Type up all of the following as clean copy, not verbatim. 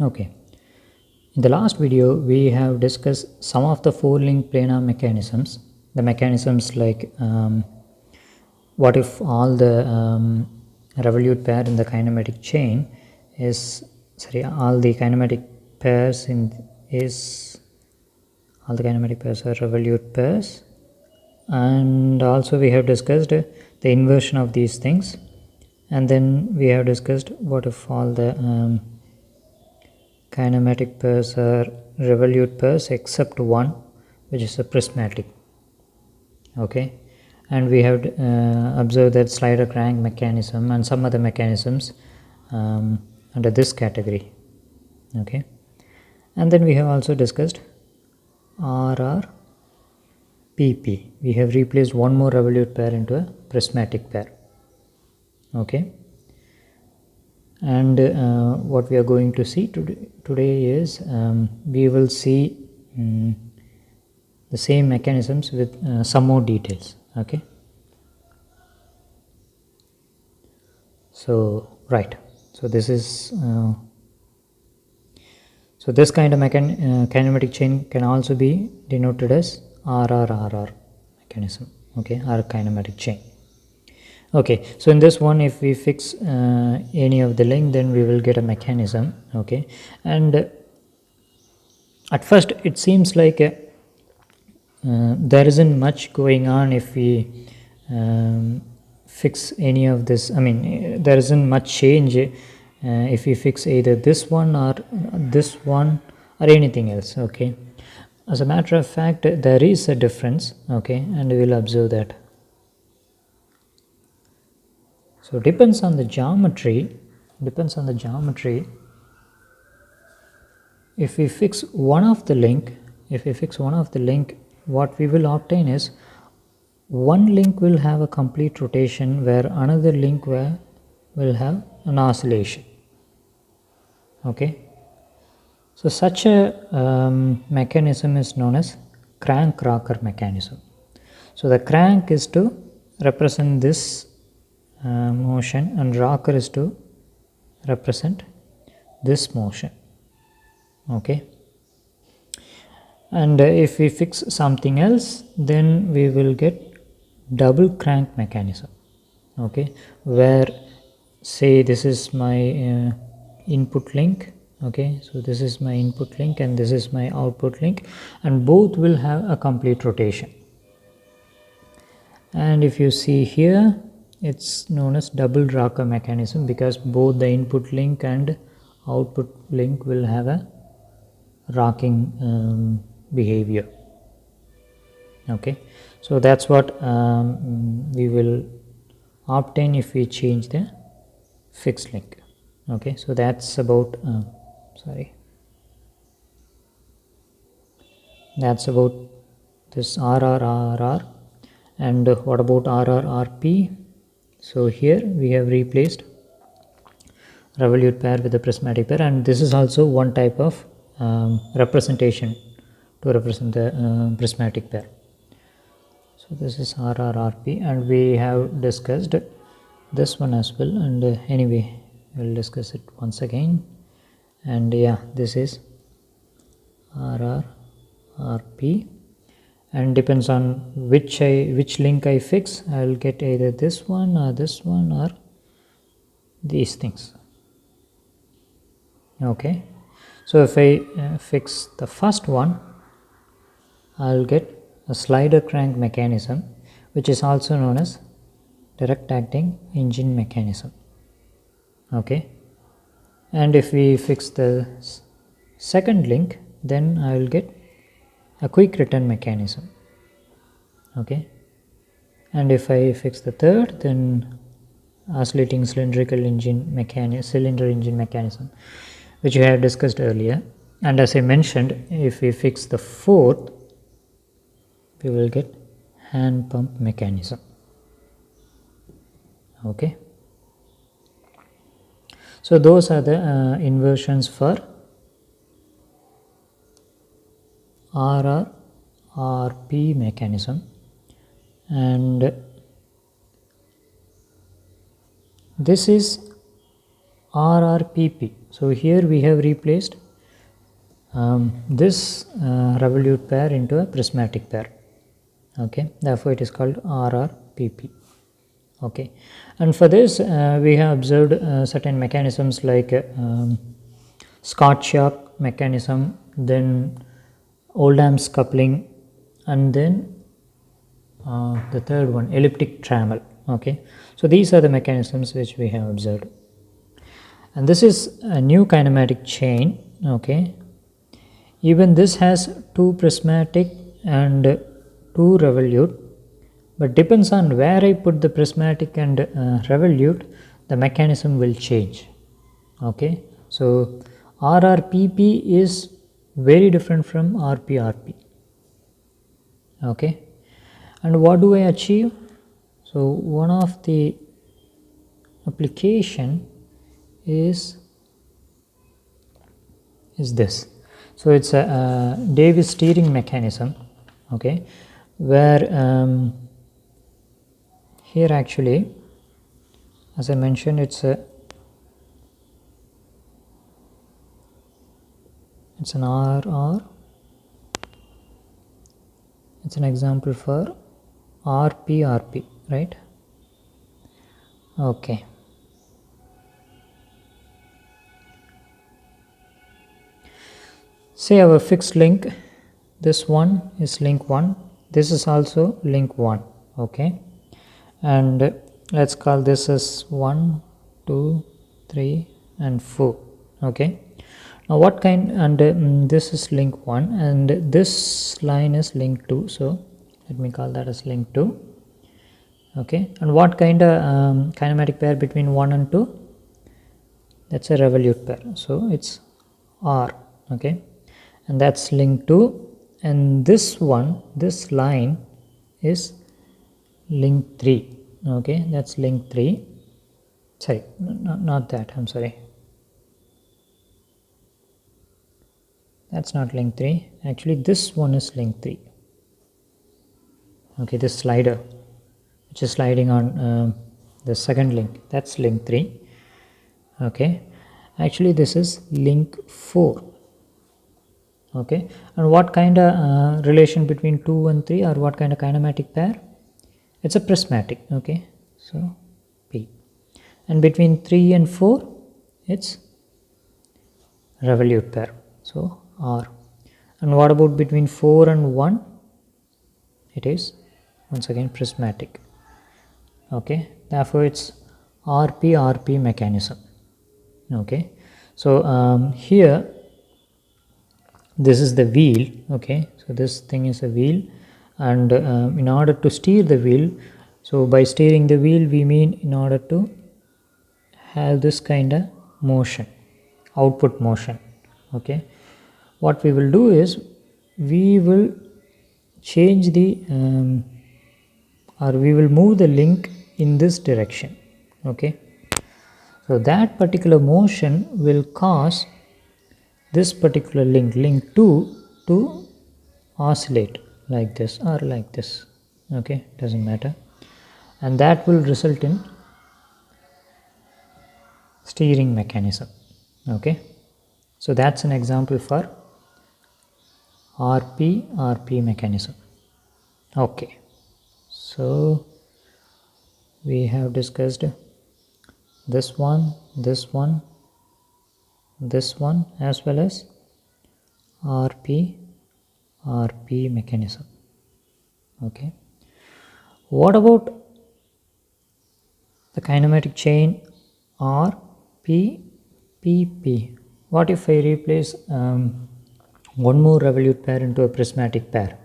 Okay, in the last video we have discussed some of the four-link planar mechanisms. The mechanisms like what if all the revolute pair in the kinematic chain is all the kinematic pairs all the kinematic pairs are revolute pairs, and also we have discussed the inversion of these things, and then we have discussed what if all the kinematic pairs are revolute pairs except one, which is a prismatic. Okay, and we have observed that slider crank mechanism and some other mechanisms under this category. Okay, and then we have also discussed RRPP. We have replaced one more revolute pair into a prismatic pair. Okay, and what we are going to see today is we will see the same mechanisms with some more details. Okay, so right, so this is so this kind of kinematic chain can also be denoted as RRRR mechanism. Okay, or kinematic chain. Okay, so in this one, if we fix any of the link, then we will get a mechanism. Okay, and at first it seems like there isn't much going on if we fix any of this. I mean, there isn't much change if we fix either this one or anything else. Okay, as a matter of fact, there is a difference. Okay, and we will observe that. So depends on the geometry. If we fix one of the link, what we will obtain is one link will have a complete rotation where another link will have an oscillation. Okay, so such a mechanism is known as crank rocker mechanism. So the crank is to represent this motion and rocker is to represent this motion. Okay, and if we fix something else, then we will get double crank mechanism. Okay, where say this is my input link. Okay, so this is my input link and this is my output link, and both will have a complete rotation. And if you see here, it's known as double rocker mechanism because both the input link and output link will have a rocking behavior. Okay, so that's what we will obtain if we change the fixed link. Okay, so that's about that's about this RRRR. And what about RRRP? So here we have replaced revolute pair with a prismatic pair, and this is also one type of representation to represent the prismatic pair. So this is RRRP, and we have discussed this one as well, and anyway we'll discuss it once again. And yeah, this is RRRP, and depends on which link I fix, I will get either this one or these things. Okay, so if I fix the first one, I will get a slider crank mechanism, which is also known as direct acting engine mechanism. Okay, and if we fix the second link, then I will get a quick return mechanism. Okay, and if I fix the third, then oscillating cylinder engine mechanism, which we have discussed earlier. And as I mentioned, if we fix the fourth, we will get hand pump mechanism. Okay, so those are the inversions for RRRP mechanism, and this is RRPP. So here we have replaced this revolute pair into a prismatic pair. Okay, therefore it is called RRPP. Okay, and for this we have observed certain mechanisms like Scott-Young mechanism, then Oldham's coupling, and then the third one, elliptic trammel. Okay, so these are the mechanisms which we have observed, and this is a new kinematic chain. Okay, even this has two prismatic and two revolute, but depends on where I put the prismatic and revolute, the mechanism will change. Okay, so RRPP is very different from RPRP. Okay, and what do I achieve? So one of the application is this. So it's a Davis steering mechanism. Okay, where here actually, as I mentioned, it's an RR. It's an example for RPRP, right? Okay. Say our fixed link, this one is link 1, this is also link 1. Okay, and let's call this as 1, 2, 3 and 4. Okay, now what kind, and this is link 1 and this line is link 2, so let me call that as link 2. Okay, and what kind of kinematic pair between 1 and 2? That's a revolute pair, so it's R. Okay, and that's link 2, and this one, this line is link 3. Okay, that's link 3. Sorry, not that, I'm sorry, that's not link 3. Actually this one is link 3. Okay, this slider which is sliding on the second link, that's link 3. Okay, actually this is link 4. Okay, and what kind of relation between 2 and 3, or what kind of kinematic pair? It's a prismatic. Okay, so P, and between 3 and 4 it's revolute pair, so R. And what about between 4 and 1? It is once again prismatic. Okay, therefore it's RPRP mechanism. Okay, so here this is the wheel. Okay, so this thing is a wheel, and in order to steer the wheel, so by steering the wheel we mean in order to have this kind of motion, output motion. Okay, what we will do is we will change the or we will move the link in this direction. Okay, so that particular motion will cause this particular link 2 to oscillate like this or like this. Okay, doesn't matter, and that will result in steering mechanism. Okay, so that's an example for RP mechanism. Okay, so we have discussed this one, this one, this one, as well as RP mechanism. Okay, what about the kinematic chain RPPP? What if I replace one more revolute pair into a prismatic pair?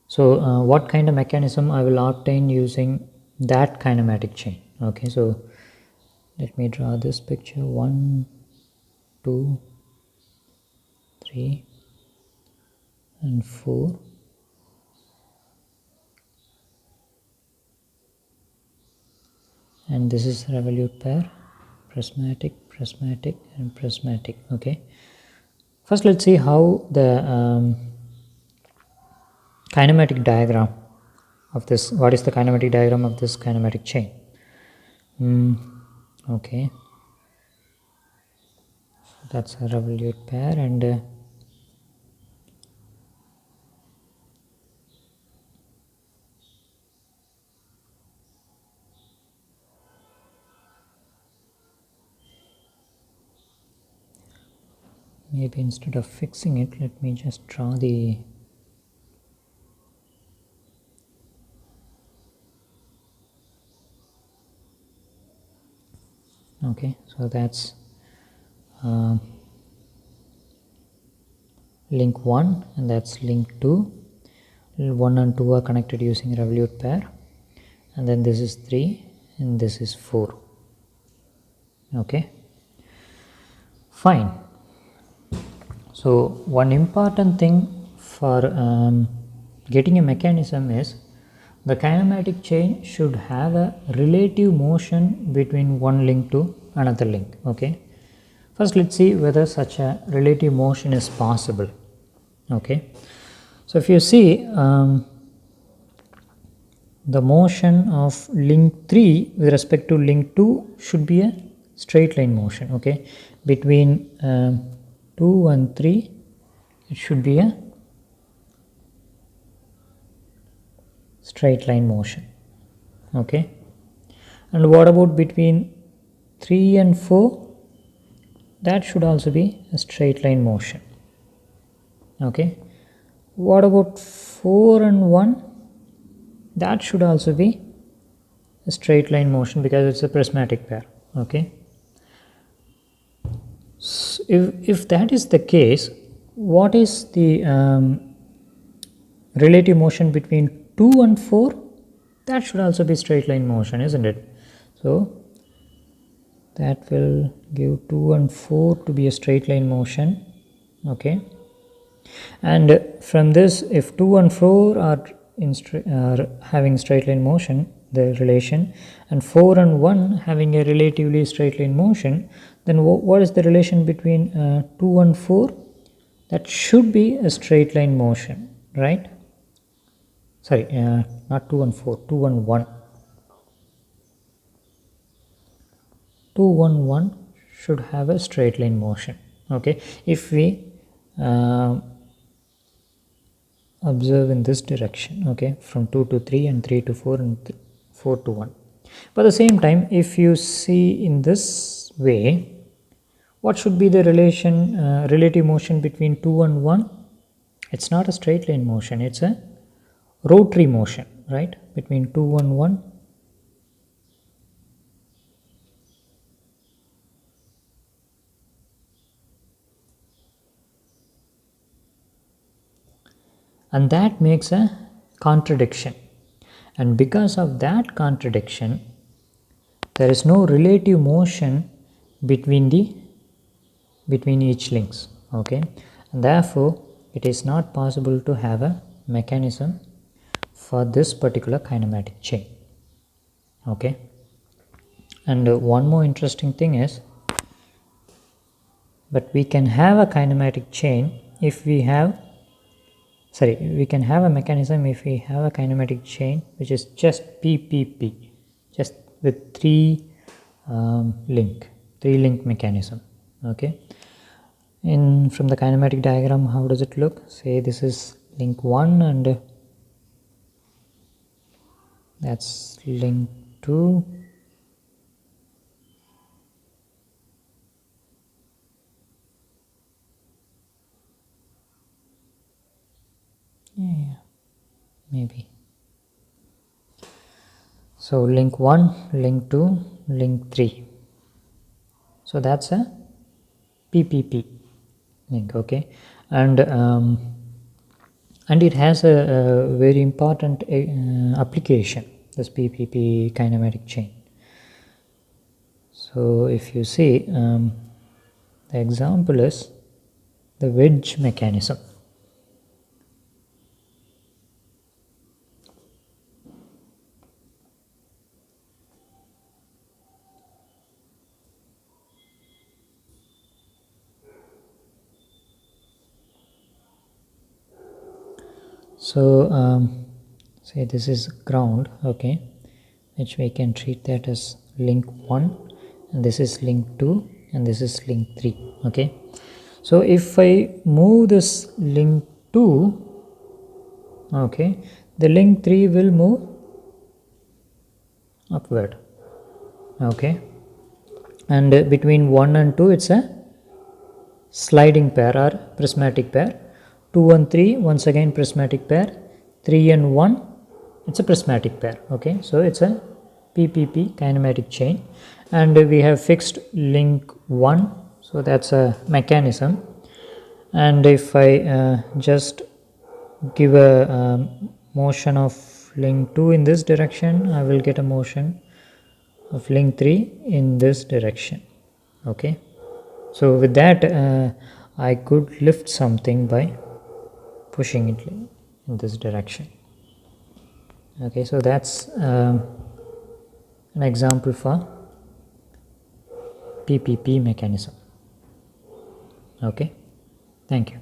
So what kind of mechanism I will obtain using that kinematic chain? Okay, so let me draw this picture. 1, 2, 3 and 4. And this is revolute pair, prismatic, prismatic and prismatic. Okay, first let's see how the kinematic diagram of this, what is the kinematic diagram of this kinematic chain. Okay, that's a revolute pair, and maybe instead of fixing it, let me just draw the okay, so that's link 1 and that's link 2. 1 and 2 are connected using revolute pair, and then this is 3 and this is 4. Okay, fine. So one important thing for getting a mechanism is the kinematic chain should have a relative motion between one link to another link. Okay, first let's see whether such a relative motion is possible. Okay, so if you see the motion of link 3 with respect to link 2 should be a straight line motion. Okay, between 2 and 3 it should be a straight line motion. Okay, and what about between 3 and 4? That should also be a straight line motion. Okay, what about 4 and 1? That should also be a straight line motion because it's a prismatic pair. Okay, so if that is the case, what is the relative motion between 2 and 4? That should also be straight line motion, isn't it? So that will give 2 and 4 to be a straight line motion. Okay, and from this, if 2 and 4 are having straight line motion, the relation, and 4 and 1 having a relatively straight line motion, then what is the relation between 2 and 4? That should be a straight line motion, right? Sorry, not 2 and 4, 2 and 1. 2 and 1 should have a straight line motion. Okay, if we observe in this direction, okay, from 2 to 3 and 3 to 4 and 4 to 1. But at the same time, if you see in this way, what should be the relation, relative motion between 2 and 1? It's not a straight line motion, it's a rotary motion, right, between 2 and 1. And that makes a contradiction, and because of that contradiction there is no relative motion between each links. Okay, and therefore it is not possible to have a mechanism for this particular kinematic chain. Okay, and one more interesting thing is, but we can have a kinematic chain if we have, we can have a mechanism if we have a kinematic chain which is just PPP, just with three link mechanism. Okay, from the kinematic diagram, how does it look? Say this is link 1 and that's link 2. Yeah, maybe. So link 1, link 2, link 3. So that's a PPP link. Okay, and it has a very important application, this PPP kinematic chain. So if you see, the example is the wedge mechanism. So say this is ground, okay, which we can treat that as link 1, and this is link 2, and this is link 3. Okay, so if I move this link 2, okay, the link 3 will move upward. Okay, and between 1 and 2 it's a sliding pair or prismatic pair. 2 and 3 once again prismatic pair. 3 and 1 it's a prismatic pair. Okay, so it's a PPP kinematic chain, and we have fixed link 1, so that's a mechanism. And if I just give a motion of link 2 in this direction, I will get a motion of link 3 in this direction. Okay, so with that I could lift something by pushing it in this direction. Okay, so that's an example for PPP mechanism. Okay, thank you.